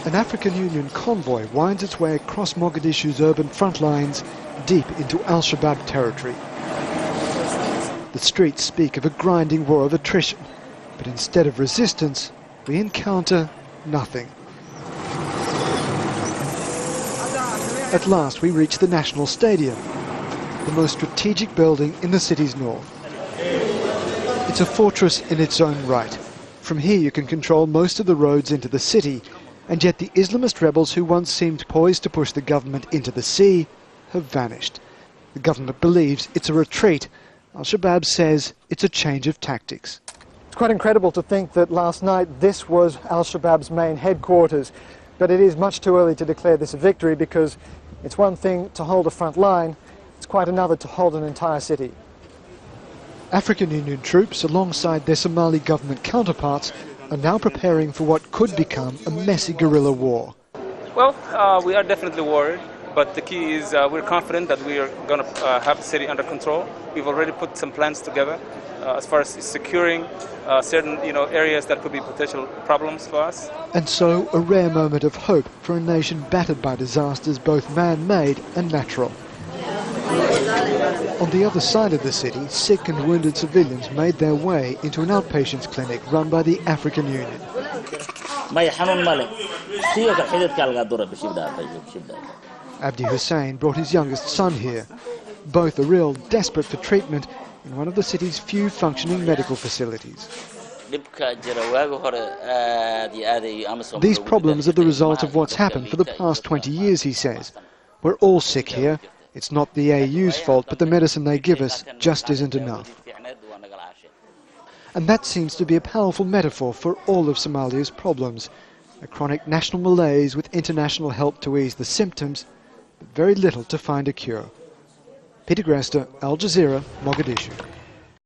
An African Union convoy winds its way across Mogadishu's urban front lines, deep into al-Shabab territory. The streets speak of a grinding war of attrition, but instead of resistance, we encounter nothing. At last we reach the National Stadium, the most strategic building in the city's north. It's a fortress in its own right. From here you can control most of the roads into the city, and yet the Islamist rebels who once seemed poised to push the government into the sea have vanished. The government believes it's a retreat. Al-Shabab says it's a change of tactics. It's quite incredible to think that last night this was al-Shabab's main headquarters, but it is much too early to declare this a victory, because it's one thing to hold a front line, it's quite another to hold an entire city. African Union troops, alongside their Somali government counterparts, are now preparing for what could become a messy guerrilla war. Well, we are definitely worried, but the key is we're confident that we are going to have the city under control. We've already put some plans together as far as securing certain areas that could be potential problems for us. And so a rare moment of hope for a nation battered by disasters both man-made and natural. On the other side of the city, sick and wounded civilians made their way into an outpatients clinic run by the African Union. Abdi Hussein brought his youngest son here. Both are ill, desperate for treatment in one of the city's few functioning medical facilities. These problems are the result of what's happened for the past 20 years, he says. We're all sick here. It's not the AU's fault, but the medicine they give us just isn't enough. And that seems to be a powerful metaphor for all of Somalia's problems. A chronic national malaise with international help to ease the symptoms, but very little to find a cure. Peter Greste, Al Jazeera, Mogadishu.